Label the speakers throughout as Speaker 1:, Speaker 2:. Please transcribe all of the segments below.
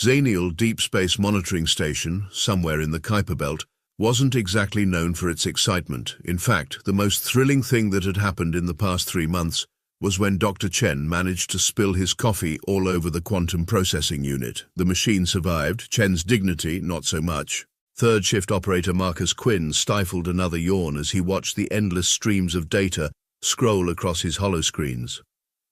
Speaker 1: Zaniel Deep Space Monitoring Station, somewhere in the Kuiper Belt, wasn't exactly known for its excitement. In fact, the most thrilling thing that had happened in the past 3 months was when Dr. Chen managed to spill his coffee all over the quantum processing unit. The machine survived, Chen's dignity not so much. Third shift operator Marcus Quinn stifled another yawn as he watched the endless streams of data scroll across his holoscreens.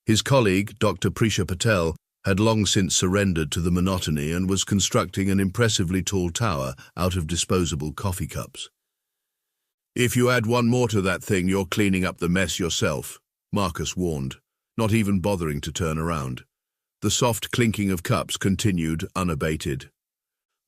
Speaker 1: His colleague, Dr. Prisha Patel, had long since surrendered to the monotony and was constructing an impressively tall tower out of disposable coffee cups. "If you add one more to that thing, you're cleaning up the mess yourself," Marcus warned, not even bothering to turn around. The soft clinking of cups continued unabated.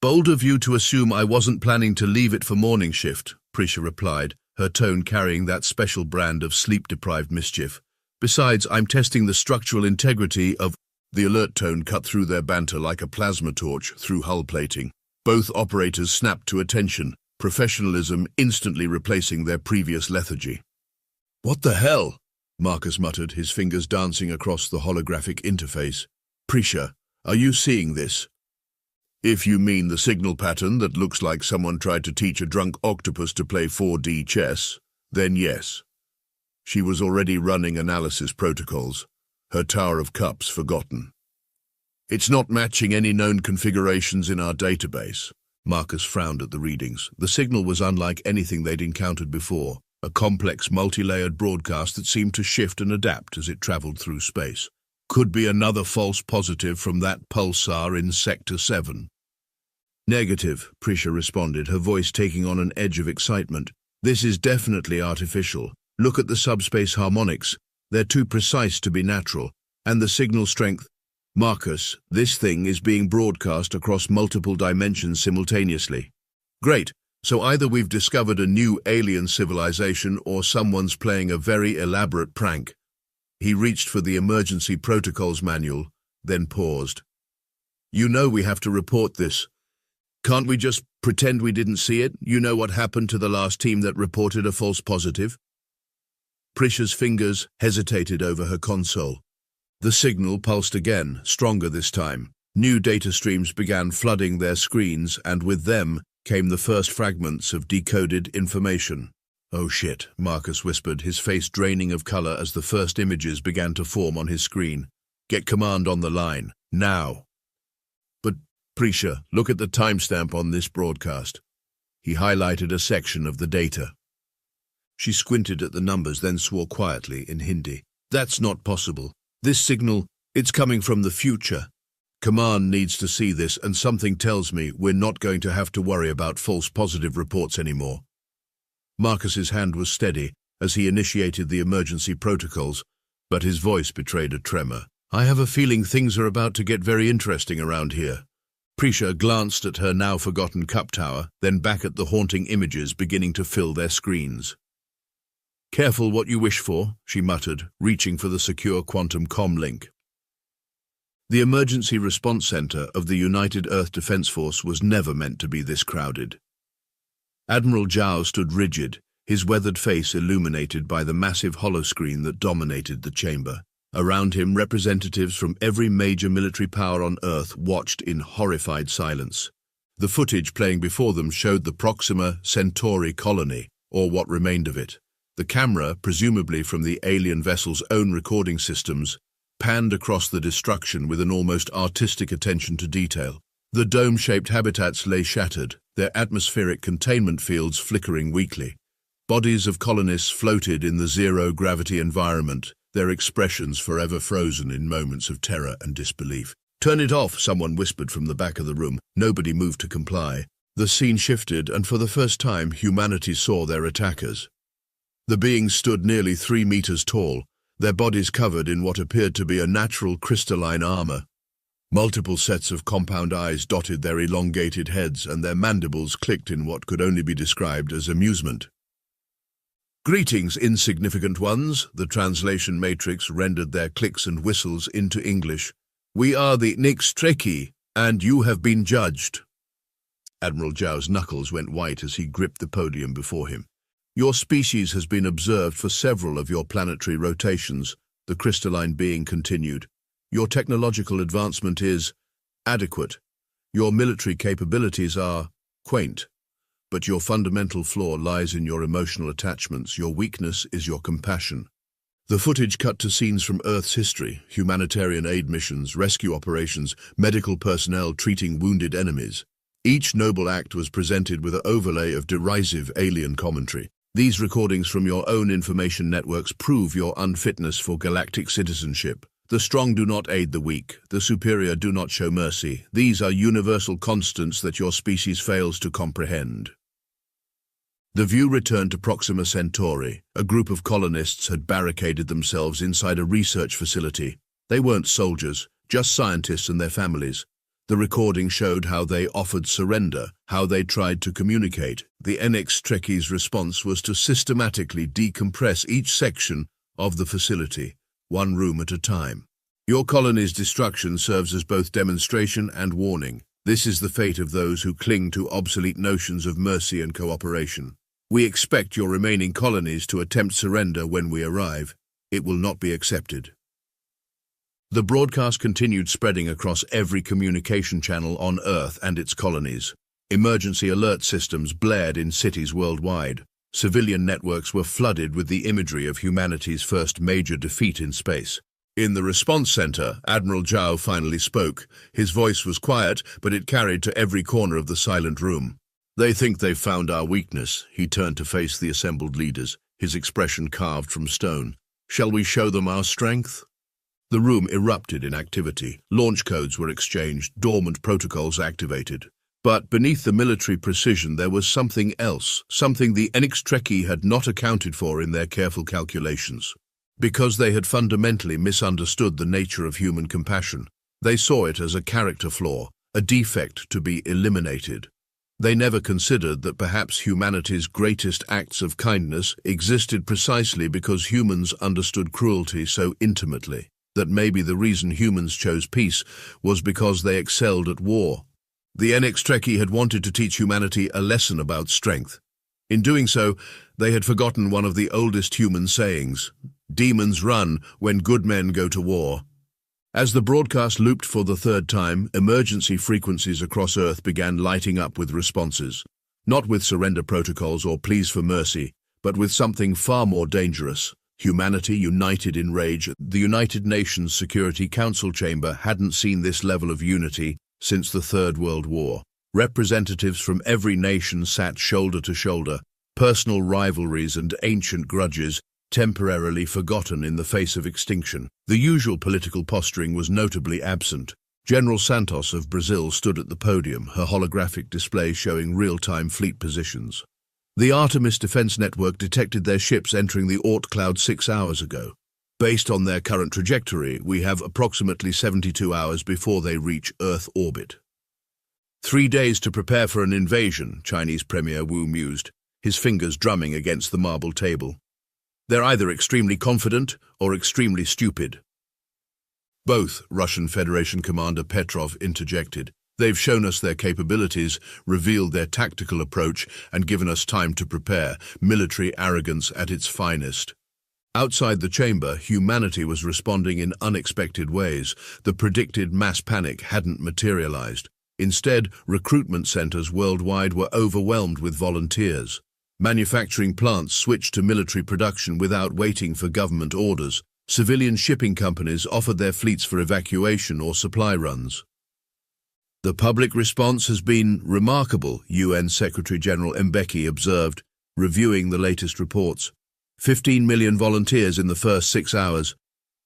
Speaker 1: "Bold of you to assume I wasn't planning to leave it for morning shift," Prisha replied, her tone carrying that special brand of sleep-deprived mischief. "Besides, I'm testing the structural integrity of—" The alert tone cut through their banter like a plasma torch through hull plating. Both operators snapped to attention, professionalism instantly replacing their previous lethargy. "What the hell?" Marcus muttered, his fingers dancing across the holographic interface. "Prisha, are you seeing this?" "If you mean the signal pattern that looks like someone tried to teach a drunk octopus to play 4D chess, then yes." She was already running analysis protocols, her tower of cups forgotten. "It's not matching any known configurations in our database." Marcus frowned at the readings. The signal was unlike anything they'd encountered before, a complex multi-layered broadcast that seemed to shift and adapt as it traveled through space. "Could be another false positive from that pulsar in Sector 7. "Negative," Prisha responded, her voice taking on an edge of excitement. "This is definitely artificial. Look at the subspace harmonics. They're too precise to be natural. And the signal strength. Marcus, this thing is being broadcast across multiple dimensions simultaneously." "Great. So either we've discovered a new alien civilization or someone's playing a very elaborate prank." He reached for the emergency protocols manual, then paused. "You know we have to report this. Can't we just pretend we didn't see it? You know what happened to the last team that reported a false positive?" Prisha's fingers hesitated over her console. The signal pulsed again, stronger this time. New data streams began flooding their screens, and with them came the first fragments of decoded information. "Oh shit," Marcus whispered, his face draining of color as the first images began to form on his screen. "Get command on the line, now." "But, Prisha, look at the timestamp on this broadcast." He highlighted a section of the data. She squinted at the numbers, then swore quietly in Hindi. "That's not possible. This signal, it's coming from the future. Command needs to see this, and something tells me we're not going to have to worry about false positive reports anymore." Marcus's hand was steady as he initiated the emergency protocols, but his voice betrayed a tremor. "I have a feeling things are about to get very interesting around here." Prisha glanced at her now-forgotten cup tower, then back at the haunting images beginning to fill their screens. "Careful what you wish for," she muttered, reaching for the secure quantum comm link. The Emergency Response Center of the United Earth Defense Force was never meant to be this crowded. Admiral Zhao stood rigid, his weathered face illuminated by the massive holoscreen that dominated the chamber. Around him, representatives from every major military power on Earth watched in horrified silence. The footage playing before them showed the Proxima Centauri colony, or what remained of it. The camera, presumably from the alien vessel's own recording systems, panned across the destruction with an almost artistic attention to detail. The dome-shaped habitats lay shattered, their atmospheric containment fields flickering weakly. Bodies of colonists floated in the zero-gravity environment, their expressions forever frozen in moments of terror and disbelief. "Turn it off," someone whispered from the back of the room. Nobody moved to comply. The scene shifted, and for the first time, humanity saw their attackers. The beings stood nearly 3 meters tall, their bodies covered in what appeared to be a natural crystalline armor. Multiple sets of compound eyes dotted their elongated heads, and their mandibles clicked in what could only be described as amusement. "Greetings, insignificant ones," the translation matrix rendered their clicks and whistles into English. "We are the Nixtreki, and you have been judged." Admiral Zhao's knuckles went white as he gripped the podium before him. "Your species has been observed for several of your planetary rotations," the crystalline being continued. "Your technological advancement is adequate. Your military capabilities are quaint, but your fundamental flaw lies in your emotional attachments. Your weakness is your compassion. The footage cut to scenes from Earth's history, humanitarian aid missions, rescue operations, medical personnel treating wounded enemies. Each noble act was presented with an overlay of derisive alien commentary. These recordings from your own information networks prove your unfitness for galactic citizenship. The strong do not aid the weak, the superior do not show mercy. These are universal constants that your species fails to comprehend. The view returned to Proxima Centauri. A group of colonists had barricaded themselves inside a research facility. They weren't soldiers, just scientists and their families. The recording showed how they offered surrender, how they tried to communicate. The NX Trekkie's response was to systematically decompress each section of the facility, one room at a time. Your colony's destruction serves as both demonstration and warning. This is the fate of those who cling to obsolete notions of mercy and cooperation. We expect your remaining colonies to attempt surrender when we arrive. It will not be accepted. The broadcast continued spreading across every communication channel on Earth and its colonies. Emergency alert systems blared in cities worldwide. Civilian networks were flooded with the imagery of humanity's first major defeat in space. In the response center, Admiral Zhao finally spoke. His voice was quiet, but it carried to every corner of the silent room. They think they've found our weakness. He turned to face the assembled leaders, his expression carved from stone. Shall we show them our strength? The room erupted in activity. Launch codes were exchanged, dormant protocols activated. But beneath the military precision there was something else, something the NX Trekkie had not accounted for in their careful calculations. Because they had fundamentally misunderstood the nature of human compassion, they saw it as a character flaw, a defect to be eliminated. They never considered that perhaps humanity's greatest acts of kindness existed precisely because humans understood cruelty so intimately, that maybe the reason humans chose peace was because they excelled at war. The NX Trekkie had wanted to teach humanity a lesson about strength. In doing so, they had forgotten one of the oldest human sayings, "Demons run when good men go to war." As the broadcast looped for the third time, emergency frequencies across Earth began lighting up with responses. Not with surrender protocols or pleas for mercy, but with something far more dangerous. Humanity united in rage. The United Nations Security Council chamber hadn't seen this level of unity since the Third World War. Representatives from every nation sat shoulder to shoulder, personal rivalries and ancient grudges temporarily forgotten in the face of extinction. The usual political posturing was notably absent. General Santos of Brazil stood at the podium, her holographic display showing real-time fleet positions. The Artemis Defense Network detected their ships entering the Oort cloud 6 hours ago. Based on their current trajectory, we have approximately 72 hours before they reach Earth orbit. 3 days to prepare for an invasion, Chinese Premier Wu mused, his fingers drumming against the marble table. They're either extremely confident or extremely stupid. Both, Russian Federation Commander Petrov interjected. They've shown us their capabilities, revealed their tactical approach, and given us time to prepare. Military arrogance at its finest. Outside the chamber, humanity was responding in unexpected ways. The predicted mass panic hadn't materialized. Instead, recruitment centers worldwide were overwhelmed with volunteers. Manufacturing plants switched to military production without waiting for government orders. Civilian shipping companies offered their fleets for evacuation or supply runs. The public response has been remarkable, UN Secretary-General Mbeki observed, reviewing the latest reports. 15 million volunteers in the first 6 hours.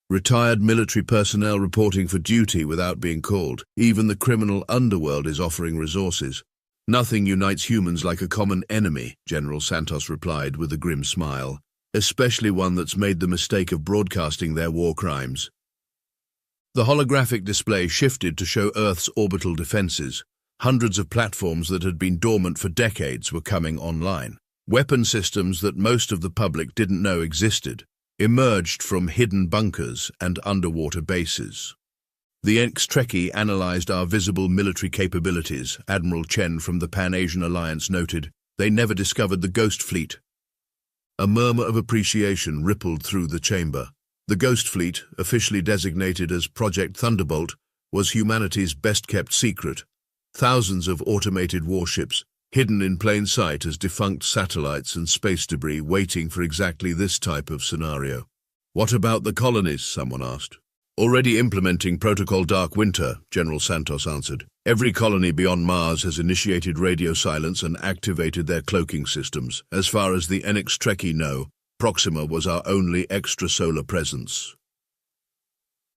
Speaker 1: Retired military personnel reporting for duty without being called. Even the criminal underworld is offering resources. Nothing unites humans like a common enemy, General Santos replied with a grim smile, especially one that's made the mistake of broadcasting their war crimes. The holographic display shifted to show Earth's orbital defenses. Hundreds of platforms that had been dormant for decades were coming online. Weapon systems that most of the public didn't know existed emerged from hidden bunkers and underwater bases. The NX Trekkie analyzed our visible military capabilities, Admiral Chen from the Pan-Asian Alliance noted. They never discovered the Ghost Fleet. A murmur of appreciation rippled through the chamber. The Ghost Fleet, officially designated as Project Thunderbolt, was humanity's best-kept secret. Thousands of automated warships, hidden in plain sight as defunct satellites and space debris waiting for exactly this type of scenario. What about the colonies? Someone asked. Already implementing Protocol Dark Winter, General Santos answered. Every colony beyond Mars has initiated radio silence and activated their cloaking systems. As far as the NX Trekkie know, Proxima was our only extrasolar presence.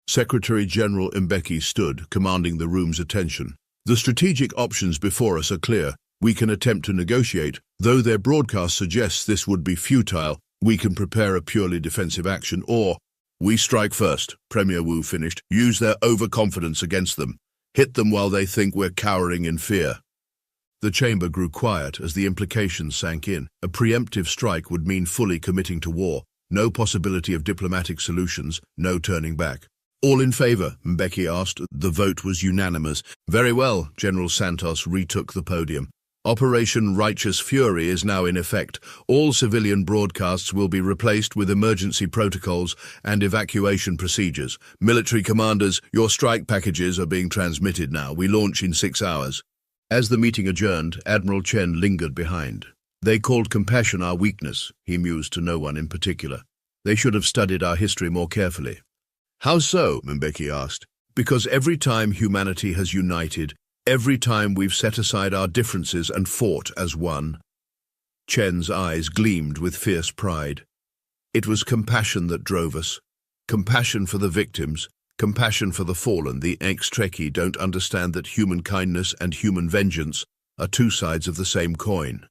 Speaker 1: Secretary General Mbeki stood, commanding the room's attention. The strategic options before us are clear. We can attempt to negotiate. Though their broadcast suggests this would be futile, we can prepare a purely defensive action, or we strike first, Premier Wu finished. Use their overconfidence against them. Hit them while they think we're cowering in fear. The chamber grew quiet as the implications sank in. A preemptive strike would mean fully committing to war. No possibility of diplomatic solutions, no turning back. All in favor? Mbeki asked. The vote was unanimous. Very well, General Santos retook the podium. Operation Righteous Fury is now in effect. All civilian broadcasts will be replaced with emergency protocols and evacuation procedures. Military commanders, your strike packages are being transmitted now. We launch in 6 hours. As the meeting adjourned, Admiral Chen lingered behind. They called compassion our weakness, he mused to no one in particular. They should have studied our history more carefully. How so? Mbeki asked. Because every time humanity has united, every time we've set aside our differences and fought as one. Chen's eyes gleamed with fierce pride. It was compassion that drove us. Compassion for the victims, compassion for the fallen. The ex-Trekkie don't understand that human kindness and human vengeance are two sides of the same coin.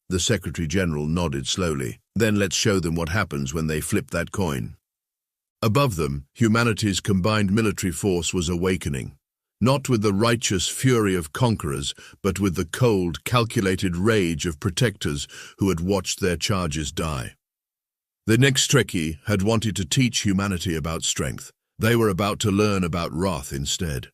Speaker 1: The Secretary General nodded slowly. Then let's show them what happens when they flip that coin. Above them, humanity's combined military force was awakening. Not with the righteous fury of conquerors, but with the cold, calculated rage of protectors who had watched their charges die. The next Trekkie had wanted to teach humanity about strength. They were about to learn about wrath instead.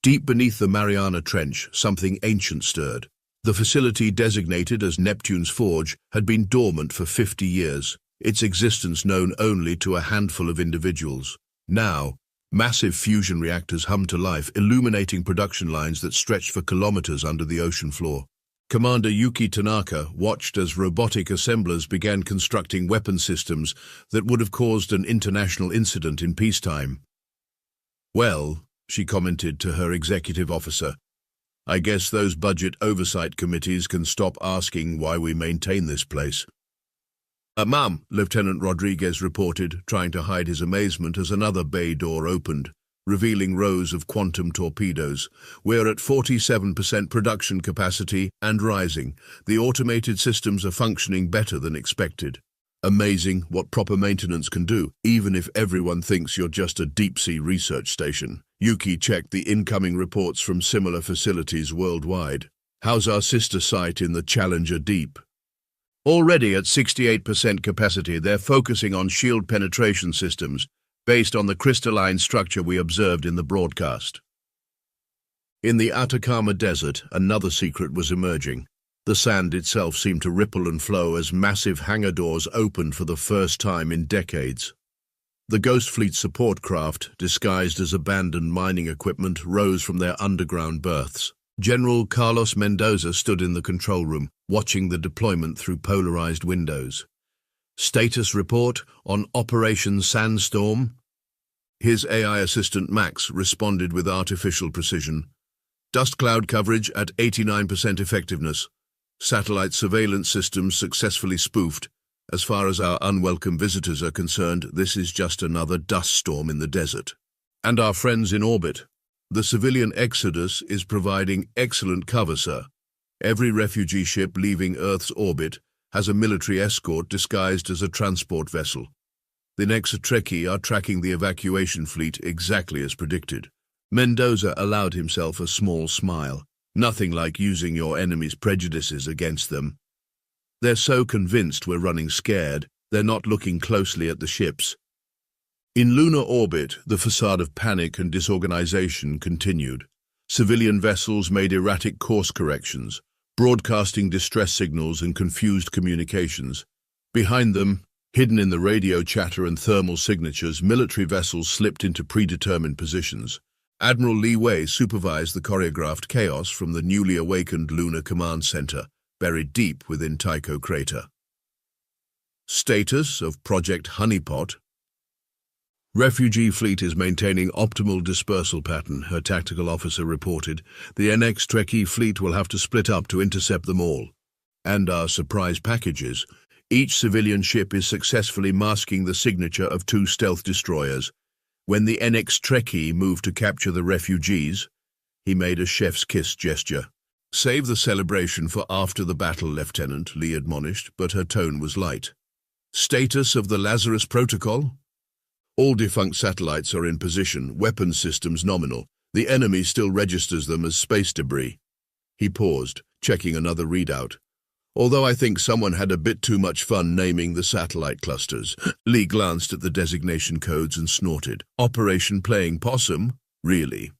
Speaker 1: Deep beneath the Mariana Trench, something ancient stirred. The facility designated as Neptune's Forge had been dormant for 50 years, its existence known only to a handful of individuals. Now, massive fusion reactors hummed to life, illuminating production lines that stretched for kilometers under the ocean floor. Commander Yuki Tanaka watched as robotic assemblers began constructing weapon systems that would have caused an international incident in peacetime. Well, she commented to her executive officer, I guess those budget oversight committees can stop asking why we maintain this place. Ma'am, Lieutenant Rodriguez reported, trying to hide his amazement as another bay door opened, revealing rows of quantum torpedoes. We're at 47% production capacity and rising. The automated systems are functioning better than expected. Amazing what proper maintenance can do, even if everyone thinks you're just a deep-sea research station. Yuki checked the incoming reports from similar facilities worldwide. How's our sister site in the Challenger Deep? Already at 68% capacity, they're focusing on shield penetration systems based on the crystalline structure we observed in the broadcast. In the Atacama Desert, another secret was emerging. The sand itself seemed to ripple and flow as massive hangar doors opened for the first time in decades. The Ghost Fleet support craft, disguised as abandoned mining equipment, rose from their underground berths. General Carlos Mendoza stood in the control room, watching the deployment through polarized windows. Status report on Operation Sandstorm? His AI assistant Max responded with artificial precision. Dust cloud coverage at 89% effectiveness. Satellite surveillance systems successfully spoofed. As far as our unwelcome visitors are concerned, this is just another dust storm in the desert. And our friends in orbit. The civilian exodus is providing excellent cover, sir. Every refugee ship leaving Earth's orbit has a military escort disguised as a transport vessel. The next Trekkie are tracking the evacuation fleet exactly as predicted. Mendoza allowed himself a small smile. Nothing like using your enemy's prejudices against them. They're so convinced we're running scared, they're not looking closely at the ships. In lunar orbit, the facade of panic and disorganization continued. Civilian vessels made erratic course corrections, broadcasting distress signals and confused communications. Behind them, hidden in the radio chatter and thermal signatures, military vessels slipped into predetermined positions. Admiral Li Wei supervised the choreographed chaos from the newly awakened Lunar Command Center, buried deep within Tycho crater. Status of Project Honeypot. Refugee fleet is maintaining optimal dispersal pattern, her tactical officer reported. The NX Trekkie fleet will have to split up to intercept them all. And our surprise packages. Each civilian ship is successfully masking the signature of 2 stealth destroyers. When the NX Trekkie moved to capture the refugees, he made a chef's kiss gesture. Save the celebration for after the battle, Lieutenant, Lee admonished, but her tone was light. Status of the Lazarus Protocol? All defunct satellites are in position, weapons systems nominal. The enemy still registers them as space debris. He paused, checking another readout. Although I think someone had a bit too much fun naming the satellite clusters. Lee glanced at the designation codes and snorted. Operation Playing Possum? Really?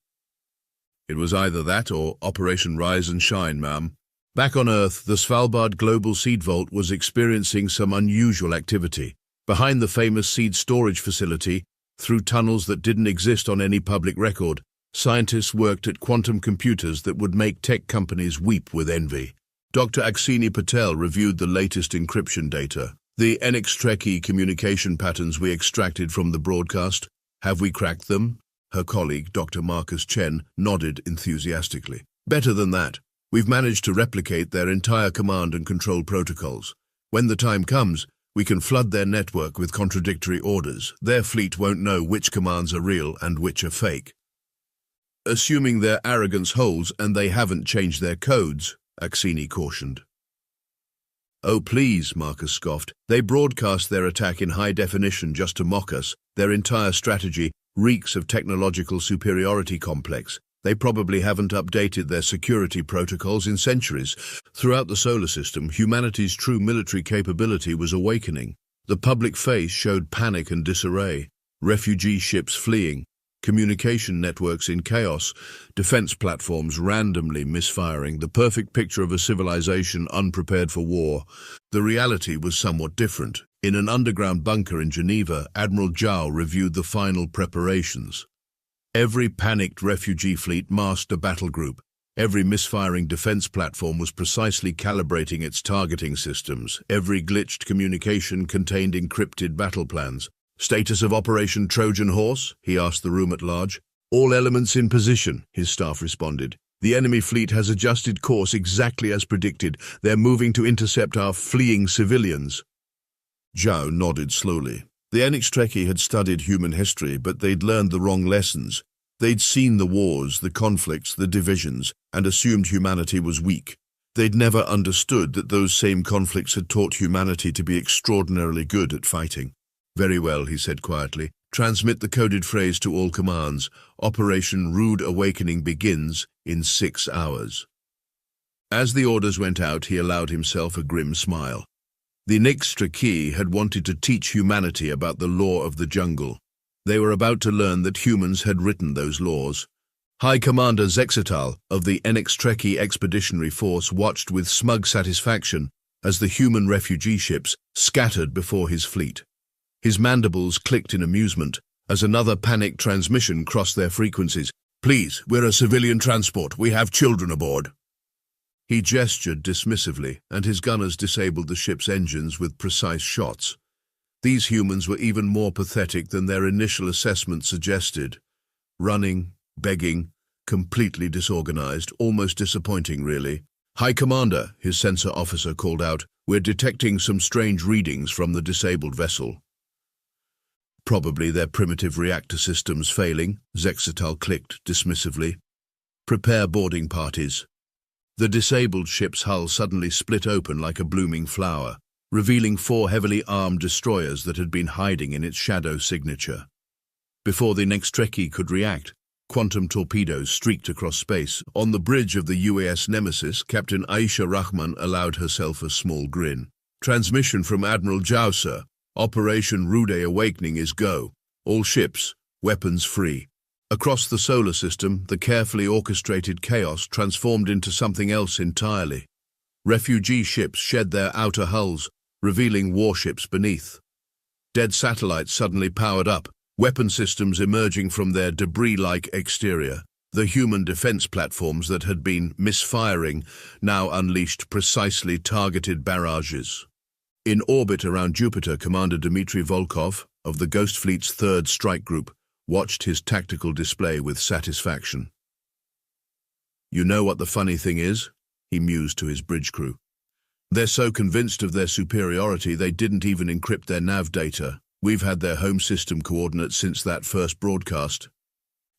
Speaker 1: It was either that or Operation Rise and Shine, ma'am. Back on Earth, the Svalbard Global Seed Vault was experiencing some unusual activity. Behind the famous seed storage facility, through tunnels that didn't exist on any public record, scientists worked at quantum computers that would make tech companies weep with envy. Dr. Aksini Patel reviewed the latest encryption data. The NX Trekkie communication patterns we extracted from the broadcast, have we cracked them? Her colleague, Dr. Marcus Chen, nodded enthusiastically. Better than that. We've managed to replicate their entire command and control protocols. When the time comes, we can flood their network with contradictory orders. Their fleet won't know which commands are real and which are fake. Assuming their arrogance holds and they haven't changed their codes, Aksini cautioned. Oh please, Marcus scoffed. They broadcast their attack in high definition just to mock us. Their entire strategy reeks of technological superiority complex. They probably haven't updated their security protocols in centuries. Throughout the solar system, humanity's true military capability was awakening. The public face showed panic and disarray. Refugee ships fleeing, communication networks in chaos, defense platforms randomly misfiring, the perfect picture of a civilization unprepared for war. The reality was somewhat different. In an underground bunker in Geneva, Admiral Zhao reviewed the final preparations. Every panicked refugee fleet masked a battle group. Every misfiring defense platform was precisely calibrating its targeting systems. Every glitched communication contained encrypted battle plans. Status of Operation Trojan Horse? He asked the room at large. All elements in position, his staff responded. The enemy fleet has adjusted course exactly as predicted. They're moving to intercept our fleeing civilians. Zhao nodded slowly. The NX Trekkie had studied human history, but they'd learned the wrong lessons. They'd seen the wars, the conflicts, the divisions, and assumed humanity was weak. They'd never understood that those same conflicts had taught humanity to be extraordinarily good at fighting. Very well, he said quietly. Transmit the coded phrase to all commands. Operation Rude Awakening begins in 6 hours. As the orders went out, he allowed himself a grim smile. The NX Trekkie had wanted to teach humanity about the law of the jungle. They were about to learn that humans had written those laws. High Commander Zexatal of the NX Trekkie Expeditionary Force watched with smug satisfaction as the human refugee ships scattered before his fleet. His mandibles clicked in amusement as another panicked transmission crossed their frequencies. Please, we're a civilian transport. We have children aboard. He gestured dismissively, and his gunners disabled the ship's engines with precise shots. These humans were even more pathetic than their initial assessment suggested. Running, begging, completely disorganized, almost disappointing, really. High Commander, his sensor officer called out, we're detecting some strange readings from the disabled vessel. Probably their primitive reactor systems failing, Zexatal clicked dismissively. Prepare boarding parties. The disabled ship's hull suddenly split open like a blooming flower, revealing 4 heavily armed destroyers that had been hiding in its shadow signature. Before the NX Trekkie could react, quantum torpedoes streaked across space. On the bridge of the UAS Nemesis, Captain Aisha Rahman allowed herself a small grin. Transmission from Admiral Zhao, sir. Operation Rude Awakening is go. All ships, weapons free. Across the solar system, the carefully orchestrated chaos transformed into something else entirely. Refugee ships shed their outer hulls, revealing warships beneath. Dead satellites suddenly powered up, weapon systems emerging from their debris-like exterior. The human defense platforms that had been misfiring now unleashed precisely targeted barrages. In orbit around Jupiter, Commander Dmitry Volkov of the Ghost Fleet's 3rd Strike Group watched his tactical display with satisfaction. "You know what the funny thing is?" he mused to his bridge crew. "They're so convinced of their superiority they didn't even encrypt their nav data. We've had their home system coordinates since that first broadcast."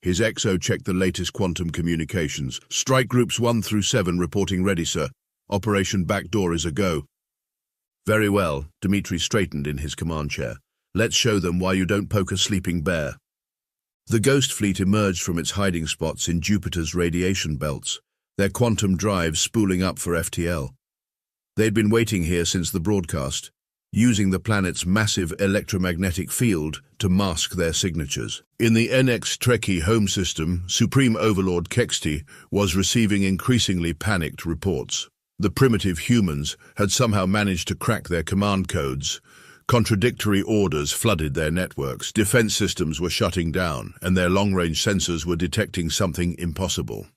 Speaker 1: His XO checked the latest quantum communications. "Strike Groups 1 through 7 reporting ready, sir. Operation Backdoor is a go." "Very well," Dmitry straightened in his command chair. "Let's show them why you don't poke a sleeping bear." The Ghost Fleet emerged from its hiding spots in Jupiter's radiation belts, their quantum drives spooling up for FTL. They'd been waiting here since the broadcast, using the planet's massive electromagnetic field to mask their signatures. In the NX Trekkie home system, Supreme Overlord Kexti was receiving increasingly panicked reports. The primitive humans had somehow managed to crack their command codes. Contradictory orders flooded their networks, defense systems were shutting down, and their long-range sensors were detecting something impossible.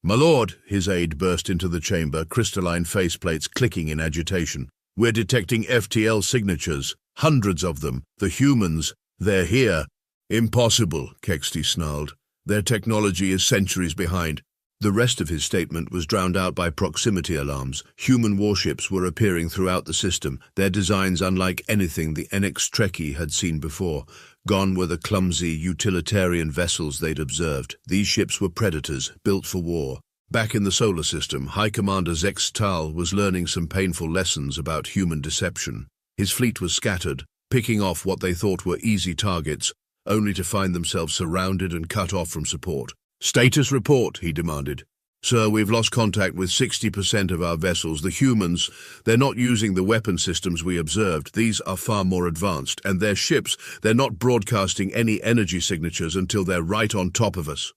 Speaker 1: "My lord," his aide burst into the chamber, crystalline faceplates clicking in agitation. "We're detecting FTL signatures, hundreds of them. The humans, they're here." "Impossible," Kexti snarled. "Their technology is centuries behind." The rest of his statement was drowned out by proximity alarms. Human warships were appearing throughout the system, their designs unlike anything the NX Trekkie had seen before. Gone were the clumsy, utilitarian vessels they'd observed. These ships were predators, built for war. Back in the solar system, High Commander Zex Tal was learning some painful lessons about human deception. His fleet was scattered, picking off what they thought were easy targets, only to find themselves surrounded and cut off from support. "Status report," he demanded. "Sir, we've lost contact with 60% of our vessels. The humans, they're not using the weapon systems we observed. These are far more advanced, and their ships, they're not broadcasting any energy signatures until they're right on top of us."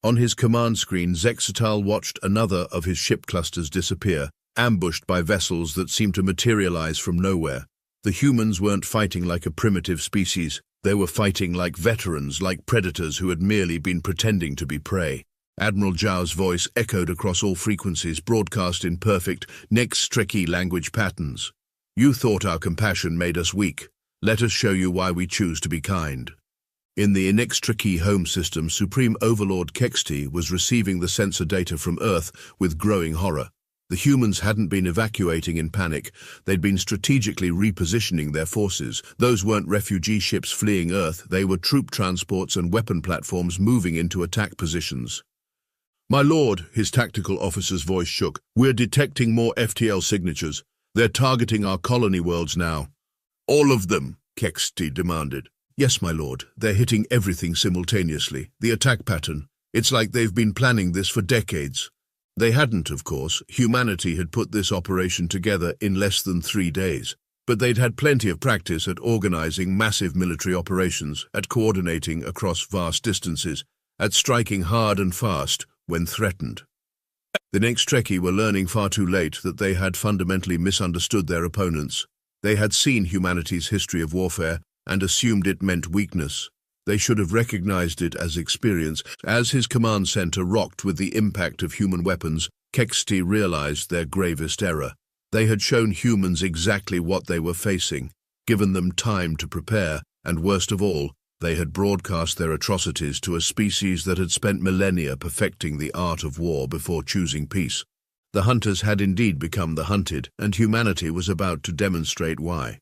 Speaker 1: On his command screen, Zexatal watched another of his ship clusters disappear, ambushed by vessels that seemed to materialize from nowhere. The humans weren't fighting like a primitive species. They were fighting like veterans, like predators who had merely been pretending to be prey. Admiral Zhao's voice echoed across all frequencies, broadcast in perfect, NX Trekkie language patterns. "You thought our compassion made us weak. Let us show you why we choose to be kind." In the NX Trekkie home system, Supreme Overlord Kexti was receiving the sensor data from Earth with growing horror. The humans hadn't been evacuating in panic. They'd been strategically repositioning their forces. Those weren't refugee ships fleeing Earth. They were troop transports and weapon platforms moving into attack positions. "My lord," his tactical officer's voice shook, "we're detecting more FTL signatures. They're targeting our colony worlds now." "All of them?" Kexti demanded. "Yes, my lord. They're hitting everything simultaneously. The attack pattern. It's like they've been planning this for decades." They hadn't, of course. Humanity had put this operation together in less than 3 days. But they'd had plenty of practice at organizing massive military operations, at coordinating across vast distances, at striking hard and fast when threatened. The NX Trekkie were learning far too late that they had fundamentally misunderstood their opponents. They had seen humanity's history of warfare and assumed it meant weakness. They should have recognized it as experience. As his command center rocked with the impact of human weapons, Kexti realized their gravest error. They had shown humans exactly what they were facing, given them time to prepare, and worst of all, they had broadcast their atrocities to a species that had spent millennia perfecting the art of war before choosing peace. The hunters had indeed become the hunted, and humanity was about to demonstrate why.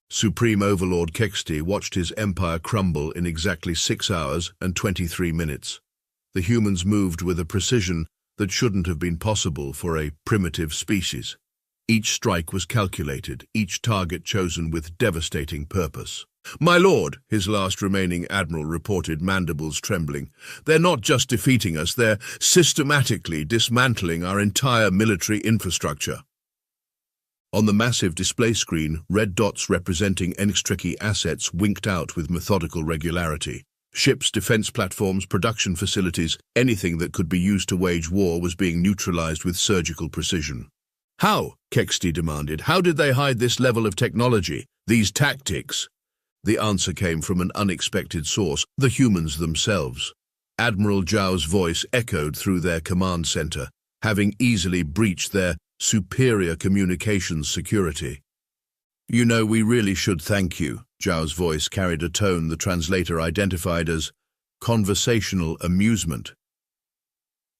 Speaker 1: Supreme Overlord Kexti watched his empire crumble in exactly 6 hours and 23 minutes. The humans moved with a precision that shouldn't have been possible for a primitive species. Each strike was calculated, each target chosen with devastating purpose. "My lord," his last remaining admiral reported, mandibles trembling, "they're not just defeating us, they're systematically dismantling our entire military infrastructure." On the massive display screen, red dots representing NX Trekkie assets winked out with methodical regularity. Ships, defense platforms, production facilities, anything that could be used to wage war was being neutralized with surgical precision. "How?" Kexti demanded. "How did they hide this level of technology, these tactics?" The answer came from an unexpected source, the humans themselves. Admiral Zhao's voice echoed through their command center, having easily breached their superior communications security. "You know, we really should thank you." Zhao's voice carried a tone the translator identified as conversational amusement.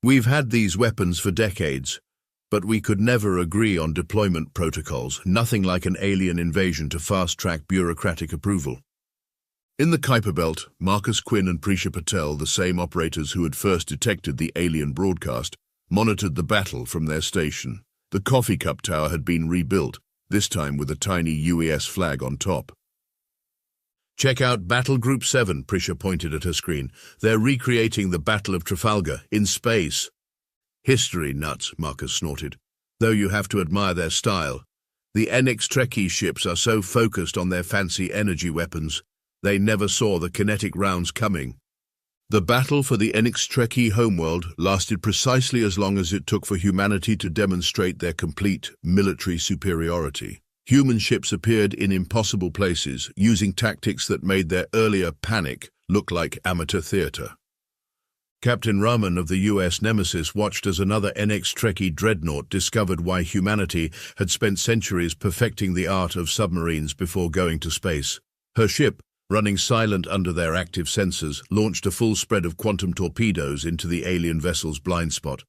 Speaker 1: "We've had these weapons for decades, but we could never agree on deployment protocols, nothing like an alien invasion to fast-track bureaucratic approval." In the Kuiper Belt, Marcus Quinn and Prisha Patel, the same operators who had first detected the alien broadcast, monitored the battle from their station. The coffee cup tower had been rebuilt, this time with a tiny UES flag on top. "Check out Battle Group 7, Prisha pointed at her screen. "They're recreating the Battle of Trafalgar in space." "History nuts," Marcus snorted, "though you have to admire their style. The NX Trekkie ships are so focused on their fancy energy weapons, they never saw the kinetic rounds coming." The battle for the NX Trekkie homeworld lasted precisely as long as it took for humanity to demonstrate their complete military superiority. Human ships appeared in impossible places, using tactics that made their earlier panic look like amateur theater. Captain Rahman of the US Nemesis watched as another NX Trekkie dreadnought discovered why humanity had spent centuries perfecting the art of submarines before going to space. Her ship, running silent under their active sensors, launched a full spread of quantum torpedoes into the alien vessel's blind spot.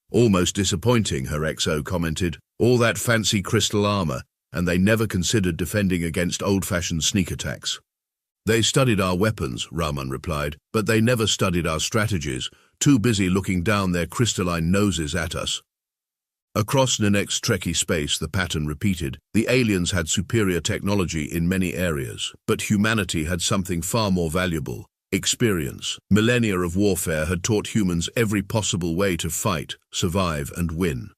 Speaker 1: "Almost disappointing," her XO commented. "All that fancy crystal armor, and they never considered defending against old-fashioned sneak attacks." "They studied our weapons," Rahman replied, "but they never studied our strategies, too busy looking down their crystalline noses at us." Across NX Trekkie space, the pattern repeated. The aliens had superior technology in many areas, but humanity had something far more valuable: experience. Millennia of warfare had taught humans every possible way to fight, survive, and win.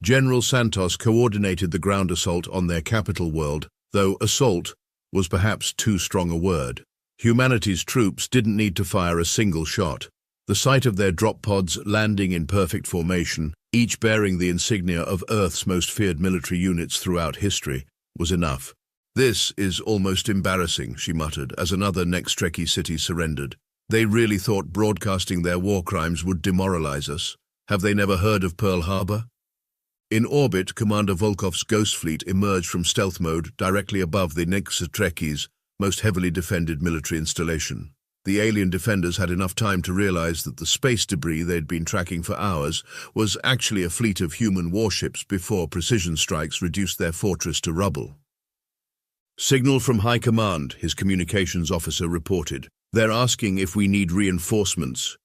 Speaker 1: General Santos coordinated the ground assault on their capital world, though assault was perhaps too strong a word. Humanity's troops didn't need to fire a single shot. The sight of their drop pods landing in perfect formation, each bearing the insignia of Earth's most feared military units throughout history, was enough. "This is almost embarrassing," she muttered, as another NX Trekkie city surrendered. "They really thought broadcasting their war crimes would demoralize us. Have they never heard of Pearl Harbor?" In orbit, Commander Volkov's Ghost Fleet emerged from stealth mode directly above the NX Trekkie's most heavily defended military installation. The alien defenders had enough time to realize that the space debris they'd been tracking for hours was actually a fleet of human warships before precision strikes reduced their fortress to rubble. "Signal from High Command," his communications officer reported. "They're asking if we need reinforcements."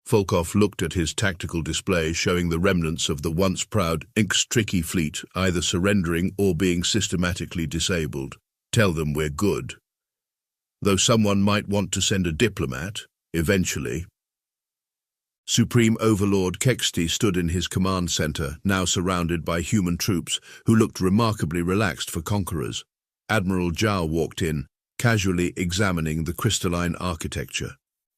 Speaker 1: Volkov looked at his tactical display showing the remnants of the once proud NX Trekkie fleet either surrendering or being systematically disabled. "Tell them we're good. Though someone might want to send a diplomat, eventually." Supreme Overlord Kexti stood in his command center, now surrounded by human troops who looked remarkably relaxed for conquerors. Admiral Zhao walked in, casually examining the crystalline architecture.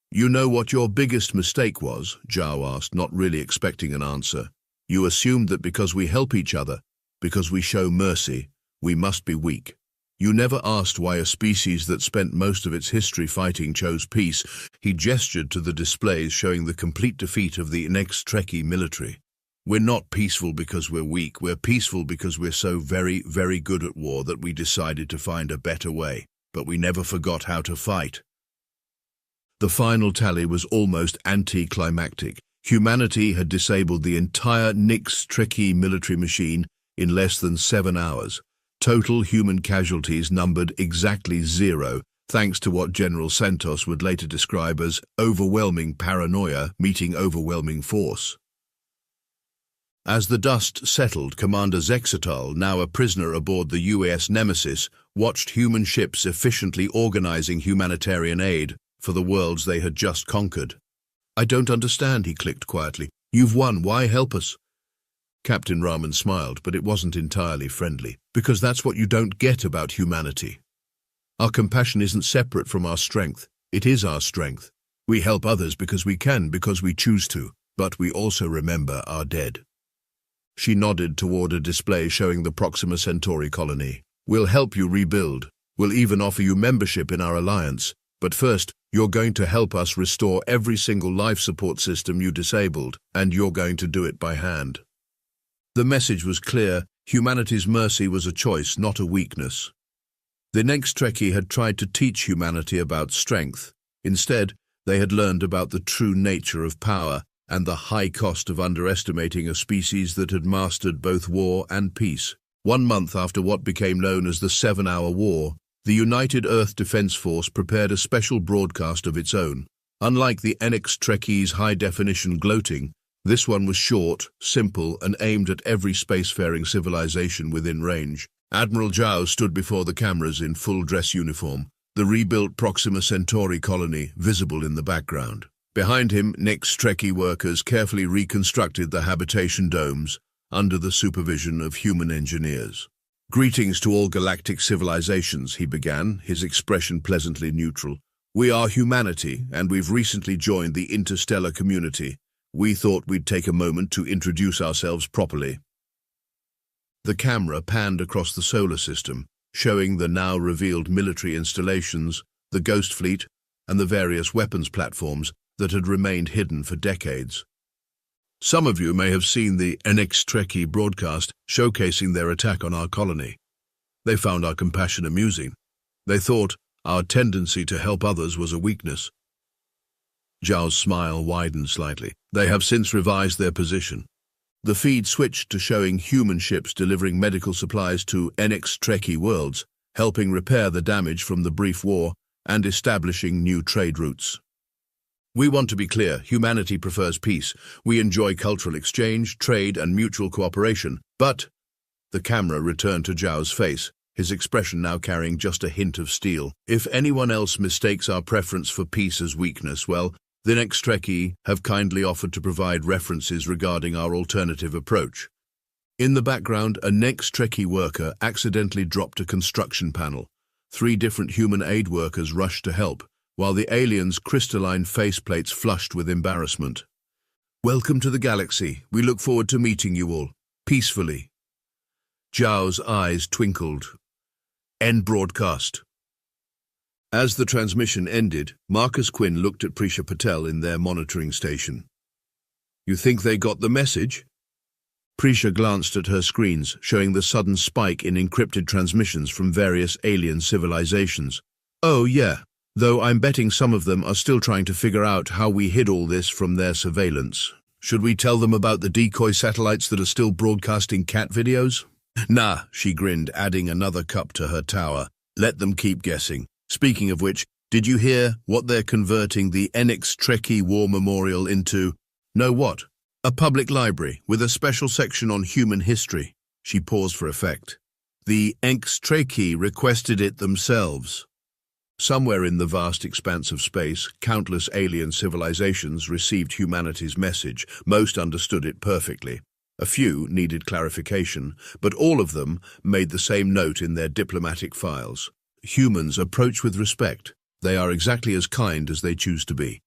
Speaker 1: "You know what your biggest mistake was?" Zhao asked, not really expecting an answer. "You assumed that because we help each other, because we show mercy, we must be weak. You never asked why a species that spent most of its history fighting chose peace." He gestured to the displays showing the complete defeat of the NX Trekkie military. "We're not peaceful because we're weak. We're peaceful because we're so very, very good at war that we decided to find a better way, but we never forgot how to fight." The final tally was almost anticlimactic. Humanity had disabled the entire NX Trekkie military machine in less than 7 hours. Total human casualties numbered exactly 0, thanks to what General Santos would later describe as overwhelming paranoia meeting overwhelming force. As the dust settled, Commander Zexatal, now a prisoner aboard the US Nemesis, watched human ships efficiently organizing humanitarian aid for the worlds they had just conquered. "I don't understand," he clicked quietly. "You've won, why help us?" Captain Rahman smiled, but it wasn't entirely friendly. "Because that's what you don't get about humanity. Our compassion isn't separate from our strength. It is our strength. We help others because we can, because we choose to, but we also remember our dead." She nodded toward a display showing the Proxima Centauri colony. "We'll help you rebuild. We'll even offer you membership in our alliance. But first, you're going to help us restore every single life support system you disabled, and you're going to do it by hand." The message was clear. Humanity's mercy was a choice, not a weakness. The next Trekkie had tried to teach humanity about strength. Instead, they had learned about the true nature of power and the high cost of underestimating a species that had mastered both war and peace. 1 month after what became known as the 7-Hour War, the United Earth Defense Force prepared a special broadcast of its own. Unlike the NX Trekkie's high-definition gloating, this one was short, simple, and aimed at every spacefaring civilization within range. Admiral Zhao stood before the cameras in full dress uniform, the rebuilt Proxima Centauri colony visible in the background. Behind him, NX Trekkie workers carefully reconstructed the habitation domes under the supervision of human engineers. "Greetings to all galactic civilizations," he began, his expression pleasantly neutral. "We are humanity, and we've recently joined the interstellar community. We thought we'd take a moment to introduce ourselves properly." The camera panned across the solar system, showing the now revealed military installations, the Ghost Fleet, and the various weapons platforms that had remained hidden for decades. Some of you may have seen the NX Trekkie broadcast showcasing their attack on our colony. They found our compassion amusing. They thought our tendency to help others was a weakness. Zhao's smile widened slightly. They have since revised their position. The feed switched to showing human ships delivering medical supplies to NX Trekkie worlds, helping repair the damage from the brief war and establishing new trade routes. "We want to be clear, humanity prefers peace. We enjoy cultural exchange, trade, and mutual cooperation. But—" The camera returned to Zhao's face, his expression now carrying just a hint of steel. "If anyone else mistakes our preference for peace as weakness, well, the NX Trekkie have kindly offered to provide references regarding our alternative approach." In the background, a NX Trekkie worker accidentally dropped a construction panel. 3 different human aid workers rushed to help, while the aliens' crystalline faceplates flushed with embarrassment. "Welcome to the galaxy. We look forward to meeting you all. Peacefully." Zhao's eyes twinkled. End broadcast. As the transmission ended, Marcus Quinn looked at Prisha Patel in their monitoring station. "You think they got the message?" Prisha glanced at her screens, showing the sudden spike in encrypted transmissions from various alien civilizations. "Oh, yeah. Though I'm betting some of them are still trying to figure out how we hid all this from their surveillance. Should we tell them about the decoy satellites that are still broadcasting cat videos?" "Nah," she grinned, adding another cup to her tower. "Let them keep guessing. Speaking of which, did you hear what they're converting the NX Trekkie War Memorial into? Know what? A public library with a special section on human history." She paused for effect. "The NX Trekkie requested it themselves." Somewhere in the vast expanse of space, countless alien civilizations received humanity's message. Most understood it perfectly. A few needed clarification, but all of them made the same note in their diplomatic files. Humans approach with respect. They are exactly as kind as they choose to be.